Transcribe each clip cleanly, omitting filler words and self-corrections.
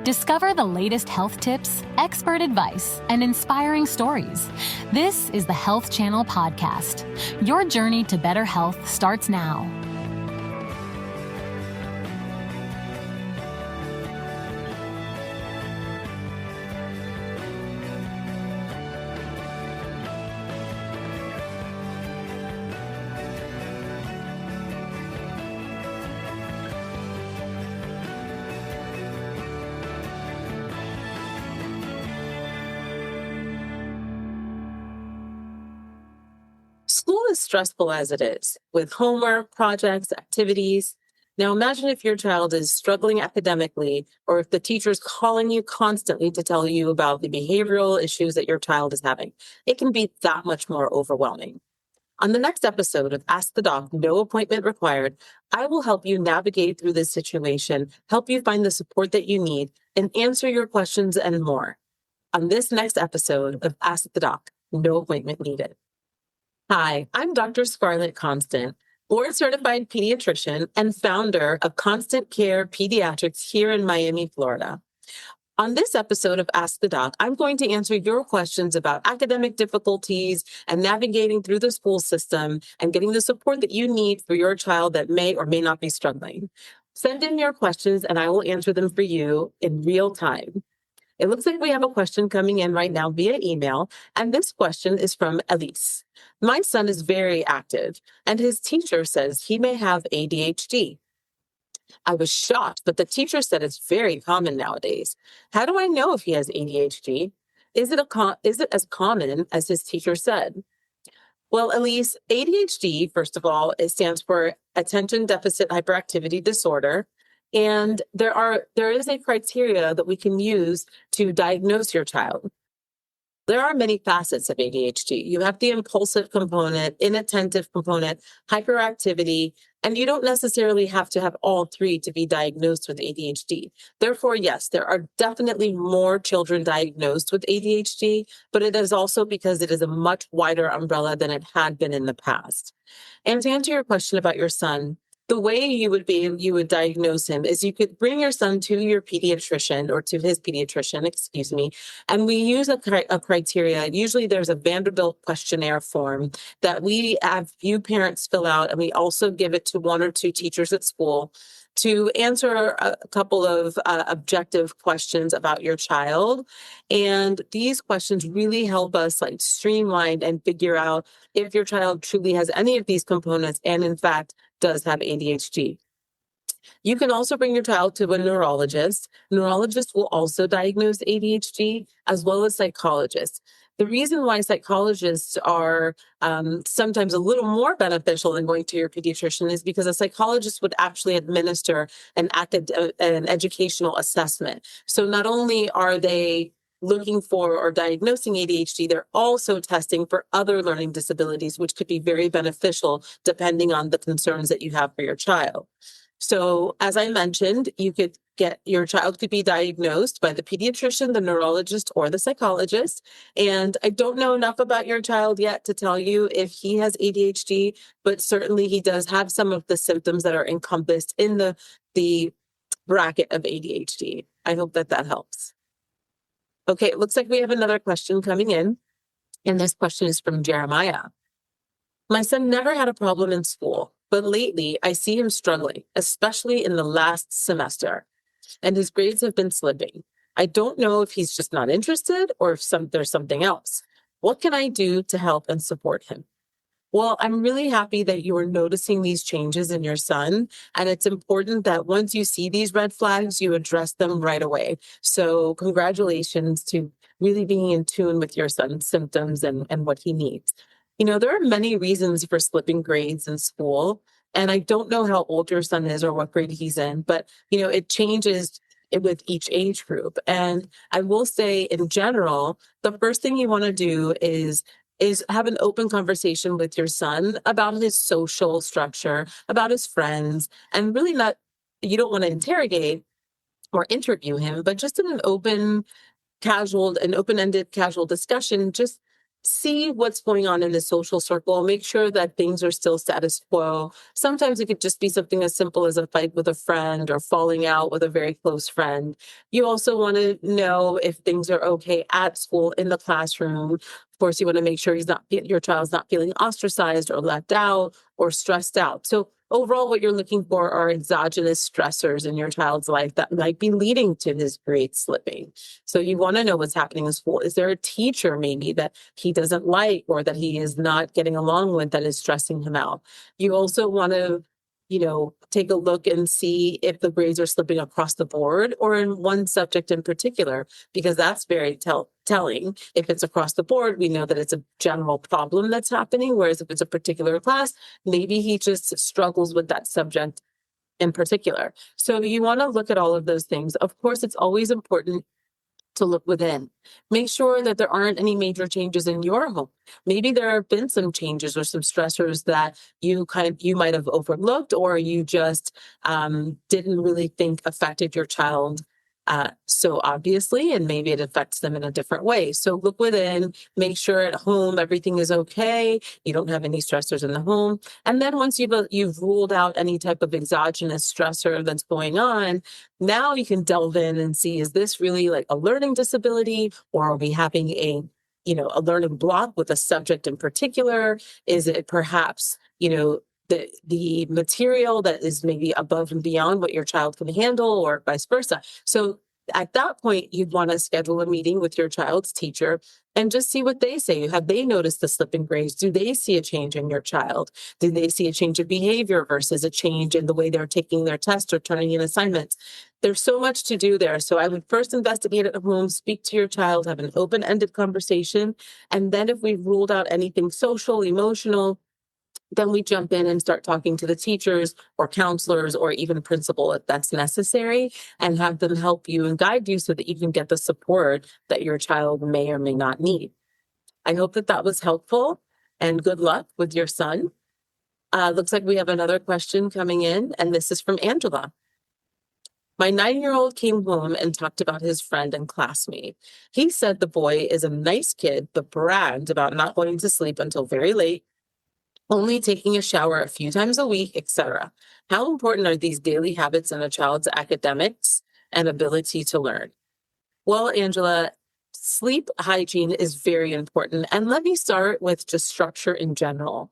Discover the latest health tips, expert advice, and inspiring stories. This is the Health Channel Podcast. Your journey to better health starts now. School is stressful as it is, with homework, projects, activities. Now imagine if your child is struggling academically, or if the teacher's calling you constantly to tell you about the behavioral issues that your child is having. It can be that much more overwhelming. On the next episode of Ask the Doc, No Appointment Required, I will help you navigate through this situation, help you find the support that you need, and answer your questions and more. On this next episode of Ask the Doc, No Appointment Needed. Hi, I'm Dr. Scarlet Constant, board-certified pediatrician and founder of Constant Care Pediatrics here in Miami, Florida. On this episode of Ask the Doc, I'm going to answer your questions about academic difficulties and navigating through the school system and getting the support that you need for your child that may or may not be struggling. Send in your questions and I will answer them for you in real time. It looks like we have a question coming in right now via email, and this question is from Elise. My son is very active, and his teacher says he may have ADHD. I was shocked, but the teacher said it's very common nowadays. How do I know if he has ADHD? Is it as common as his teacher said? Well, Elise, ADHD, first of all, it stands for Attention Deficit Hyperactivity Disorder. And there is a criteria that we can use to diagnose your child. There are many facets of ADHD. You have the impulsive component, inattentive component, hyperactivity, and you don't necessarily have to have all three to be diagnosed with ADHD. Therefore, yes, there are definitely more children diagnosed with ADHD, but it is also because it is a much wider umbrella than it had been in the past. And to answer your question about your son, the way you would diagnose him is you could bring your son to your pediatrician or to his pediatrician, and we use a criteria. Usually there's a Vanderbilt questionnaire form that we have you parents fill out, and we also give it to one or two teachers at school to answer a couple of objective questions about your child. And these questions really help us streamline and figure out if your child truly has any of these components and in fact does have ADHD. You can also bring your child to a neurologist. Neurologists will also diagnose ADHD as well as psychologists. The reason why psychologists are sometimes a little more beneficial than going to your pediatrician is because a psychologist would actually administer an educational assessment. So not only are they looking for or diagnosing ADHD, they're also testing for other learning disabilities, which could be very beneficial depending on the concerns that you have for your child. So as I mentioned, your child could be diagnosed by the pediatrician, the neurologist, or the psychologist. And I don't know enough about your child yet to tell you if he has ADHD, but certainly he does have some of the symptoms that are encompassed in the bracket of ADHD. I hope that helps. Okay, it looks like we have another question coming in, and this question is from Jeremiah. My son never had a problem in school, but lately I see him struggling, especially in the last semester, and his grades have been slipping. I don't know if he's just not interested or if there's something else. What can I do to help and support him? Well, I'm really happy that you are noticing these changes in your son. And it's important that once you see these red flags, you address them right away. So congratulations to really being in tune with your son's symptoms and what he needs. There are many reasons for slipping grades in school. And I don't know how old your son is or what grade he's in, but, it changes with each age group. And I will say in general, the first thing you want to do is have an open conversation with your son about his social structure, about his friends, and really you don't want to interrogate or interview him, but just in an open-ended casual discussion, just see what's going on in the social circle, make sure that things are still status quo. Sometimes it could just be something as simple as a fight with a friend or falling out with a very close friend. You also want to know if things are okay at school, in the classroom. Of course, you want to make sure your child's not feeling ostracized or left out or stressed out. So overall, what you're looking for are exogenous stressors in your child's life that might be leading to his grades slipping. So you want to know what's happening in school. Is there a teacher maybe that he doesn't like or that he is not getting along with that is stressing him out? You also want to, take a look and see if the grades are slipping across the board or in one subject in particular, because that's very telling. If it's across the board, we know that it's a general problem that's happening. Whereas if it's a particular class, maybe he just struggles with that subject in particular. So you want to look at all of those things. Of course, it's always important to look within. Make sure that there aren't any major changes in your home. Maybe there have been some changes or some stressors that you might have overlooked, or you just didn't really think affected your child so obviously, and maybe it affects them in a different way. So look within, make sure at home everything is okay. You don't have any stressors in the home. And then once you've ruled out any type of exogenous stressor that's going on, now you can delve in and see, is this really like a learning disability, or are we having a learning block with a subject in particular? Is it perhaps, the material that is maybe above and beyond what your child can handle, or vice versa? So at that point, you'd want to schedule a meeting with your child's teacher and just see what they say. Have they noticed the slip in grades? Do they see a change in your child? Do they see a change of behavior versus a change in the way they're taking their tests or turning in assignments? There's so much to do there. So I would first investigate at home, speak to your child, have an open-ended conversation. And then if we've ruled out anything social, emotional, then we jump in and start talking to the teachers or counselors or even principal if that's necessary, and have them help you and guide you so that you can get the support that your child may or may not need. I hope that was helpful, and good luck with your son. Looks like we have another question coming in, and this is from Angela. My 9-year-old came home and talked about his friend and classmate. He said the boy is a nice kid, but bragged about not going to sleep until very late, only taking a shower a few times a week, etc. How important are these daily habits in a child's academics and ability to learn? Well, Angela, sleep hygiene is very important. And let me start with just structure in general.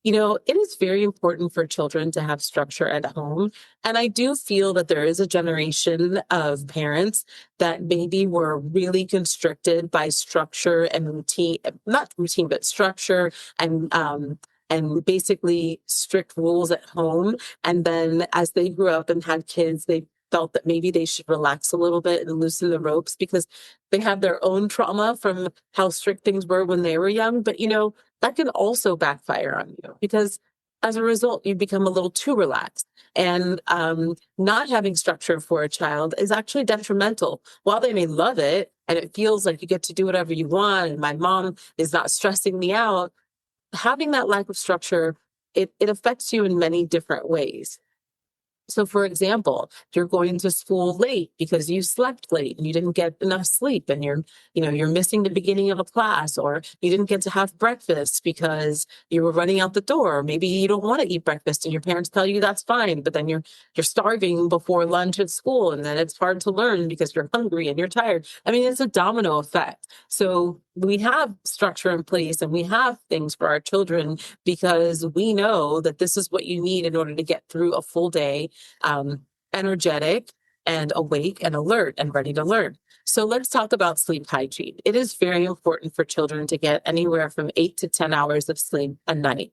It is very important for children to have structure at home. And I do feel that there is a generation of parents that maybe were really constricted by structure and routine, not routine, but structure and basically strict rules at home. And then as they grew up and had kids, they felt that maybe they should relax a little bit and loosen the ropes because they have their own trauma from how strict things were when they were young. But, that can also backfire on you because as a result, you become a little too relaxed. And not having structure for a child is actually detrimental. While they may love it and it feels like you get to do whatever you want and my mom is not stressing me out, having that lack of structure, it affects you in many different ways. So, for example, you're going to school late because you slept late and you didn't get enough sleep, and you're missing the beginning of a class, or you didn't get to have breakfast because you were running out the door. Maybe you don't want to eat breakfast, and your parents tell you that's fine, but then you're starving before lunch at school, and then it's hard to learn because you're hungry and you're tired. I mean, it's a domino effect. So we have structure in place and we have things for our children because we know that this is what you need in order to get through a full day, energetic and awake and alert and ready to learn. So let's talk about sleep hygiene. It is very important for children to get anywhere from 8 to 10 hours of sleep a night.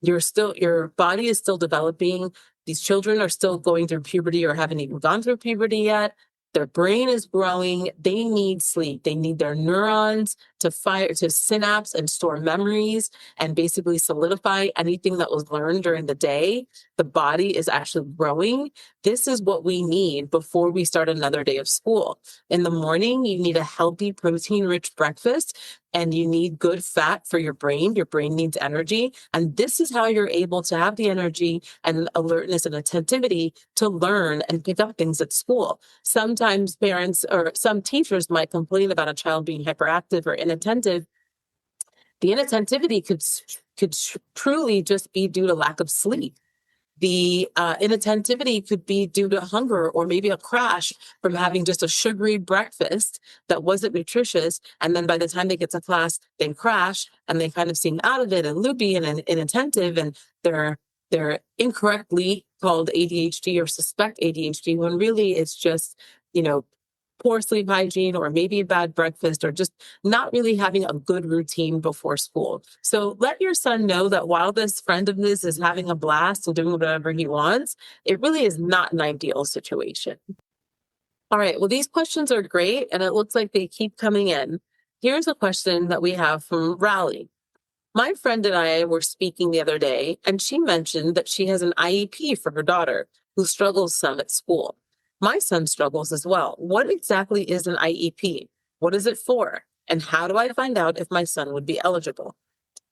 Your body is still developing. These children are still going through puberty or haven't even gone through puberty yet. Their brain is growing. They need sleep. They need their neurons to synapse and store memories and basically solidify anything that was learned during the day. The body is actually growing. This is what we need before we start another day of school. In the morning, you need a healthy, protein-rich breakfast, and you need good fat for your brain. Your brain needs energy. And this is how you're able to have the energy and alertness and attentivity to learn and pick up things at school. Sometimes parents or some teachers might complain about a child being hyperactive or inattentive. The inattentivity could truly just be due to lack of sleep. The inattentivity could be due to hunger or maybe a crash from having just a sugary breakfast that wasn't nutritious. And then by the time they get to class, they crash and they kind of seem out of it and loopy and inattentive, and they're incorrectly called ADHD or suspect ADHD when really it's just, poor sleep hygiene or maybe a bad breakfast or just not really having a good routine before school. So let your son know that while this friend of his is having a blast and doing whatever he wants, it really is not an ideal situation. All right, well, these questions are great and it looks like they keep coming in. Here's a question that we have from Raleigh. My friend and I were speaking the other day, and she mentioned that she has an IEP for her daughter who struggles some at school. My son struggles as well. What exactly is an IEP? What is it for? And how do I find out if my son would be eligible?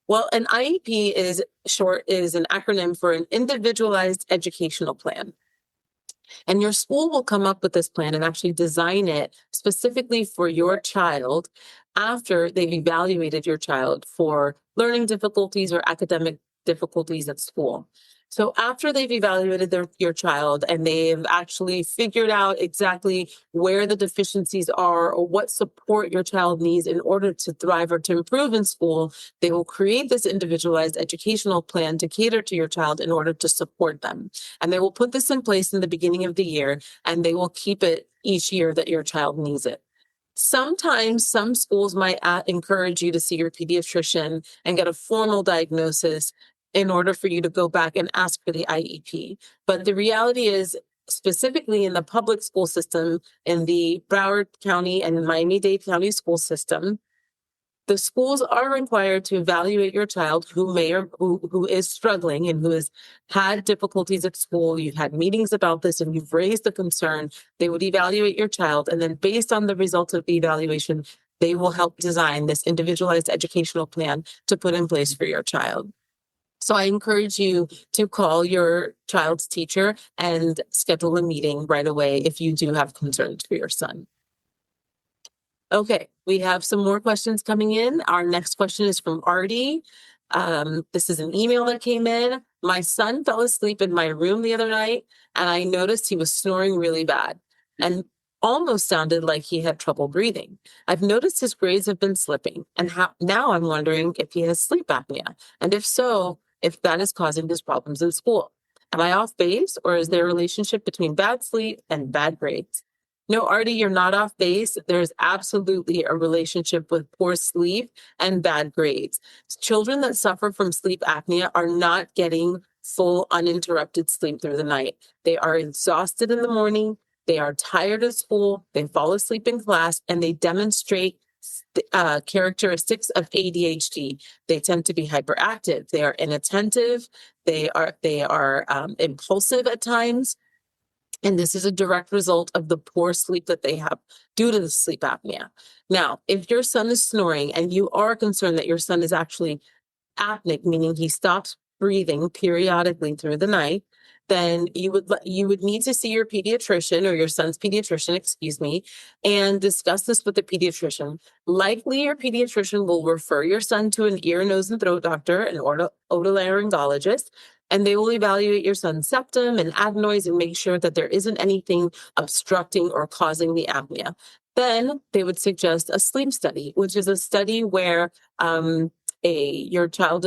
Well, an IEP is an acronym for an individualized educational plan. And your school will come up with this plan and actually design it specifically for your child after they've evaluated your child for learning difficulties or academic difficulties at school. So after they've evaluated your child and they've actually figured out exactly where the deficiencies are or what support your child needs in order to thrive or to improve in school, they will create this individualized educational plan to cater to your child in order to support them. And they will put this in place in the beginning of the year, and they will keep it each year that your child needs it. Sometimes some schools might encourage you to see your pediatrician and get a formal diagnosis in order for you to go back and ask for the IEP. But the reality is, specifically in the public school system, in the Broward County and Miami-Dade County school system, the schools are required to evaluate your child who is struggling and who has had difficulties at school. You've had meetings about this and you've raised the concern. They would evaluate your child, and then based on the results of the evaluation, they will help design this individualized educational plan to put in place for your child. So I encourage you to call your child's teacher and schedule a meeting right away if you do have concerns for your son. Okay, we have some more questions coming in. Our next question is from Artie. This is an email that came in. My son fell asleep in my room the other night, and I noticed he was snoring really bad and almost sounded like he had trouble breathing. I've noticed his grades have been slipping, and now I'm wondering if he has sleep apnea, and if so, if that is causing his problems in school. Am I off base, or is there a relationship between bad sleep and bad grades? No, Artie, you're not off base. There's absolutely a relationship with poor sleep and bad grades. Children that suffer from sleep apnea are not getting full uninterrupted sleep through the night. They are exhausted in the morning. They are tired of school. They fall asleep in class, and they demonstrate characteristics of ADHD. They tend to be hyperactive. They are inattentive. They are impulsive at times. And this is a direct result of the poor sleep that they have due to the sleep apnea. Now, if your son is snoring and you are concerned that your son is actually apneic, meaning he stops breathing periodically through the night, then you would need to see your pediatrician or your son's pediatrician, and discuss this with the pediatrician. Likely your pediatrician will refer your son to an ear, nose, and throat doctor, an otolaryngologist, and they will evaluate your son's septum and adenoids and make sure that there isn't anything obstructing or causing the apnea. Then they would suggest a sleep study, which is a study where your child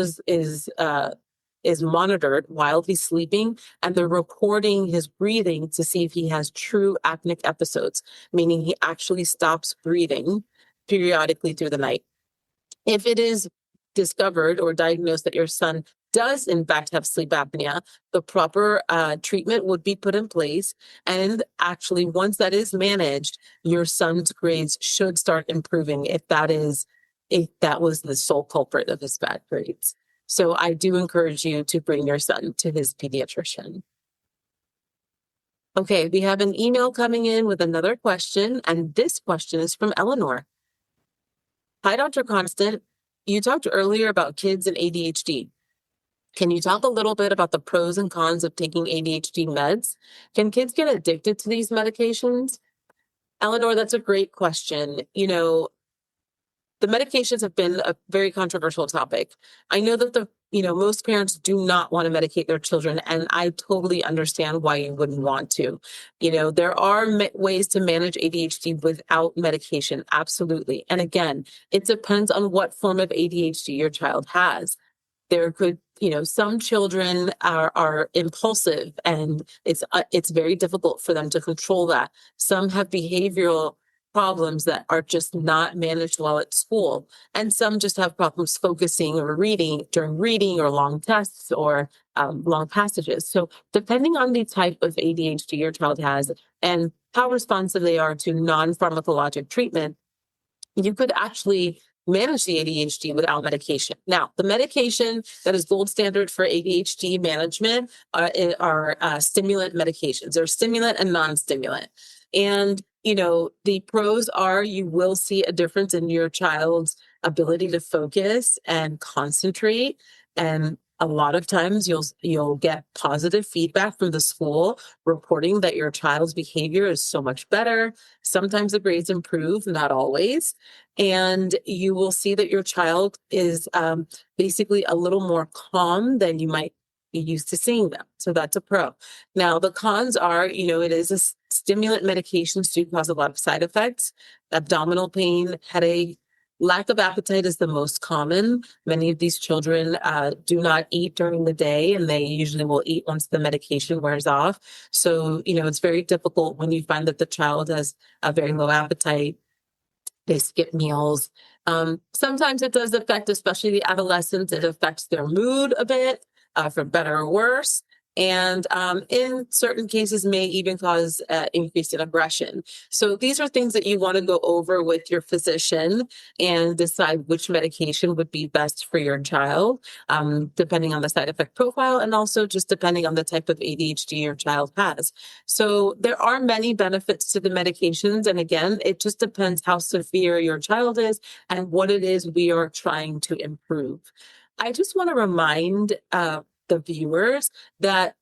is monitored while he's sleeping, and they're recording his breathing to see if he has true apneic episodes, meaning he actually stops breathing periodically through the night. If it is discovered or diagnosed that your son does in fact have sleep apnea, the proper treatment would be put in place. And actually, once that is managed, your son's grades should start improving if that was the sole culprit of his bad grades. So I do encourage you to bring your son to his pediatrician. Okay, we have an email coming in with another question, and this question is from Eleanor. Hi, Dr. Constant. You talked earlier about kids and ADHD. Can you talk a little bit about the pros and cons of taking ADHD meds? Can kids get addicted to these medications? Eleanor, that's a great question. the medications have been a very controversial topic. I know that most parents do not want to medicate their children, and I totally understand why you wouldn't want to. There are ways to manage ADHD without medication, absolutely. And again, it depends on what form of ADHD your child has. There could, some children are impulsive, and it's very difficult for them to control that. Some have behavioral problems that are just not managed well at school. And some just have problems focusing or reading during reading or long tests or long passages. So depending on the type of ADHD your child has and how responsive they are to non-pharmacologic treatment, you could actually manage the ADHD without medication. Now, the medication that is gold standard for ADHD management are stimulant medications. They're stimulant and non-stimulant. And, the pros are you will see a difference in your child's ability to focus and concentrate. And a lot of times you'll get positive feedback from the school reporting that your child's behavior is so much better. Sometimes the grades improve, not always. And you will see that your child is basically a little more calm than you might be used to seeing them. So that's a pro. Now, the cons are, it is a stimulant medications do cause a lot of side effects, abdominal pain, headache. Lack of appetite is the most common. Many of these children do not eat during the day, and they usually will eat once the medication wears off. So, it's very difficult when you find that the child has a very low appetite. They skip meals. Sometimes it does affect, especially the adolescents, it affects their mood a bit, for better or worse. And in certain cases may even cause increase in aggression. So these are things that you want to go over with your physician and decide which medication would be best for your child, depending on the side effect profile and also just depending on the type of ADHD your child has. So there are many benefits to the medications. And again, it just depends how severe your child is and what it is we are trying to improve. I just want to remind the viewers that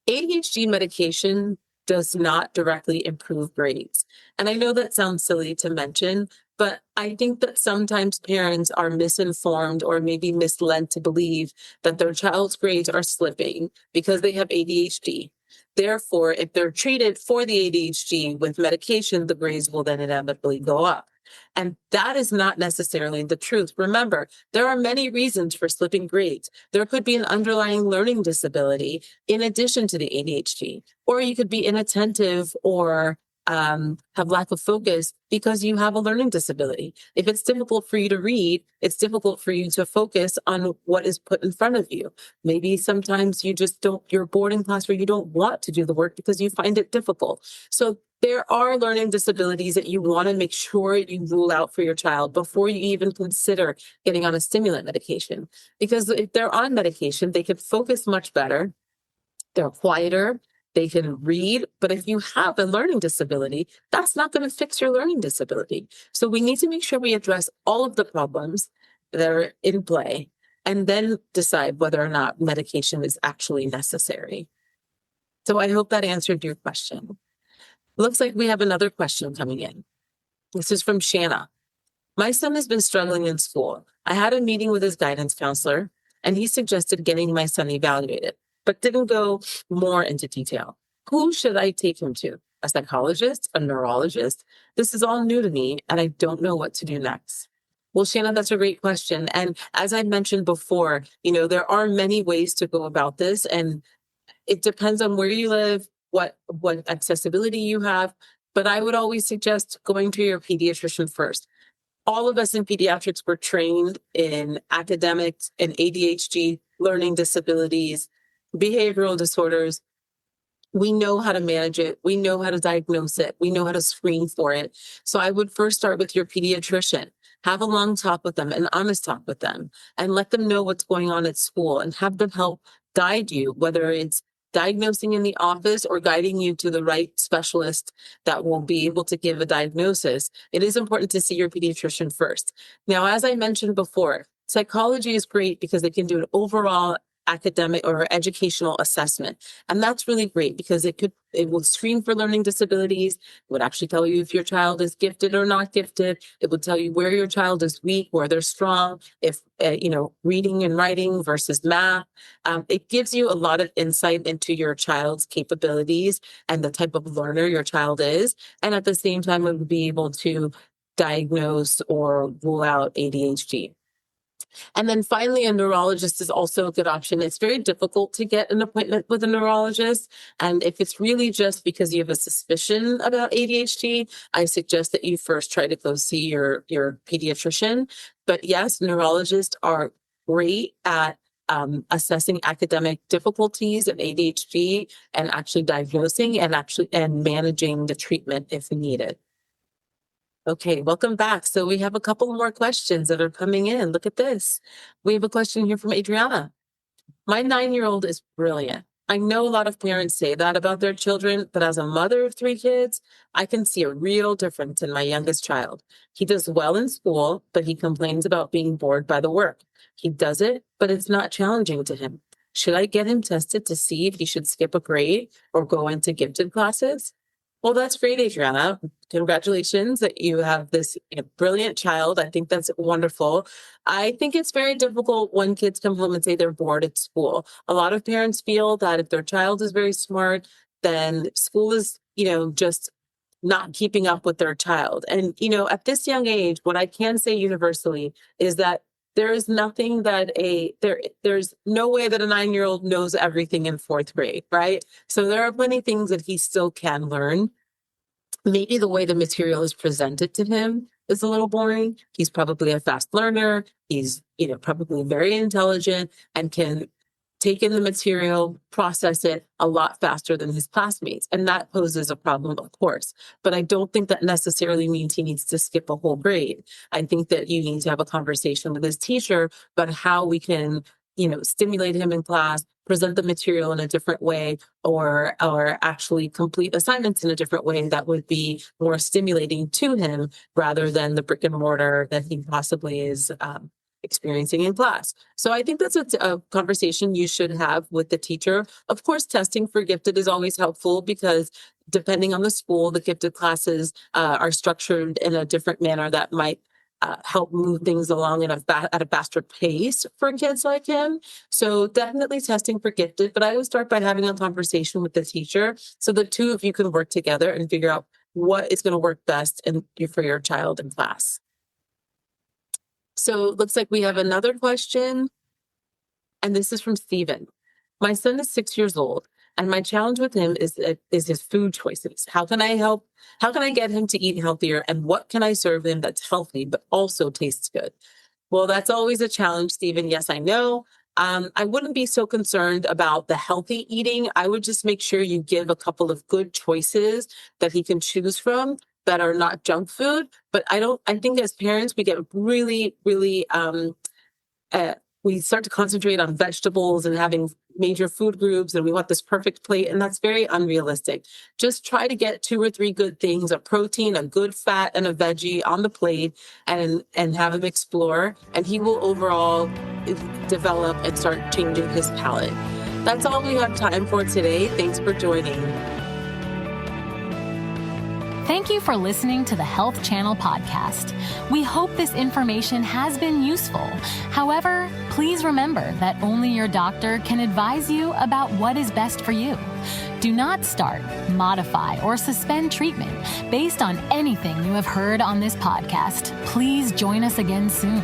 ADHD medication does not directly improve grades. And I know that sounds silly to mention, but I think that sometimes parents are misinformed or maybe misled to believe that their child's grades are slipping because they have ADHD. Therefore, if they're treated for the ADHD with medication, the grades will then inevitably go up. And that is not necessarily the truth. Remember, there are many reasons for slipping grades. There could be an underlying learning disability in addition to the ADHD, or you could be inattentive or have lack of focus because you have a learning disability. If it's difficult for you to read, it's difficult for you to focus on what is put in front of you. Maybe sometimes you're bored in class where you don't want to do the work because you find it difficult. So there are learning disabilities that you want to make sure you rule out for your child before you even consider getting on a stimulant medication. Because if they're on medication, they can focus much better. They're quieter. They can read. But if you have a learning disability, that's not going to fix your learning disability. So we need to make sure we address all of the problems that are in play and then decide whether or not medication is actually necessary. So I hope that answered your question. Looks like we have another question coming in. This is from Shanna. My son has been struggling in school. I had a meeting with his guidance counselor, and he suggested getting my son evaluated, but didn't go more into detail. Who should I take him to? A psychologist? A neurologist? This is all new to me, and I don't know what to do next. Well, Shanna, that's a great question. And as I mentioned before, there are many ways to go about this, and it depends on where you live, what accessibility you have. But I would always suggest going to your pediatrician first. All of us in pediatrics were trained in academics and ADHD, learning disabilities, behavioral disorders. We know how to manage it. We know how to diagnose it. We know how to screen for it. So I would first start with your pediatrician. Have a long talk with them, an honest talk with them, and let them know what's going on at school and have them help guide you, whether it's diagnosing in the office or guiding you to the right specialist that will be able to give a diagnosis. It is important to see your pediatrician first. Now, as I mentioned before, psychology is great because they can do an overall academic or educational assessment. And that's really great because it will screen for learning disabilities. It would actually tell you if your child is gifted or not gifted. It would tell you where your child is weak, where they're strong, if, reading and writing versus math. It gives you a lot of insight into your child's capabilities and the type of learner your child is. And at the same time, it would be able to diagnose or rule out ADHD. And then finally, a neurologist is also a good option. It's very difficult to get an appointment with a neurologist. And if it's really just because you have a suspicion about ADHD, I suggest that you first try to go see your pediatrician. But yes, neurologists are great at assessing academic difficulties of ADHD and actually diagnosing and managing the treatment if needed. Okay, welcome back. So we have a couple more questions that are coming in. Look at this. We have a question here from Adriana. My 9-year-old is brilliant. I know a lot of parents say that about their children, but as a mother of 3 kids, I can see a real difference in my youngest child. He does well in school, but he complains about being bored by the work. He does it, but it's not challenging to him. Should I get him tested to see if he should skip a grade or go into gifted classes? Well, that's great, Adriana. Congratulations that you have this brilliant child. I think that's wonderful. I think it's very difficult when kids come home and say they're bored at school. A lot of parents feel that if their child is very smart, then school is, just not keeping up with their child. And, at this young age, what I can say universally is that there is nothing that there's no way that a 9-year-old knows everything in 4th grade, right? So there are plenty of things that he still can learn. Maybe the way the material is presented to him is a little boring. He's probably a fast learner. He's, probably very intelligent and can take in the material, process it a lot faster than his classmates. And that poses a problem, of course. But I don't think that necessarily means he needs to skip a whole grade. I think that you need to have a conversation with his teacher about how we can, stimulate him in class, present the material in a different way, or actually complete assignments in a different way that would be more stimulating to him rather than the brick and mortar that he possibly is experiencing in class. So I think that's a conversation you should have with the teacher. Of course, testing for gifted is always helpful because depending on the school, the gifted classes are structured in a different manner that might help move things along at a faster pace for kids like him. So definitely testing for gifted, but I would start by having a conversation with the teacher so the two of you can work together and figure out what is going to work best for your child in class. So it looks like we have another question, and this is from Steven. My son is 6 years old, and my challenge with him is his food choices. How can I help? How can I get him to eat healthier, and what can I serve him that's healthy but also tastes good? Well, that's always a challenge, Steven. Yes, I know. I wouldn't be so concerned about the healthy eating. I would just make sure you give a couple of good choices that he can choose from that are not junk food. But I think as parents, we get really, really, we start to concentrate on vegetables and having major food groups, and we want this perfect plate, and that's very unrealistic. Just try to get 2 or 3 good things, a protein, a good fat, and a veggie on the plate, and have him explore, and he will overall develop and start changing his palate. That's all we have time for today. Thanks for joining. Thank you for listening to the Health Channel podcast. We hope this information has been useful. However, please remember that only your doctor can advise you about what is best for you. Do not start, modify, or suspend treatment based on anything you have heard on this podcast. Please join us again soon.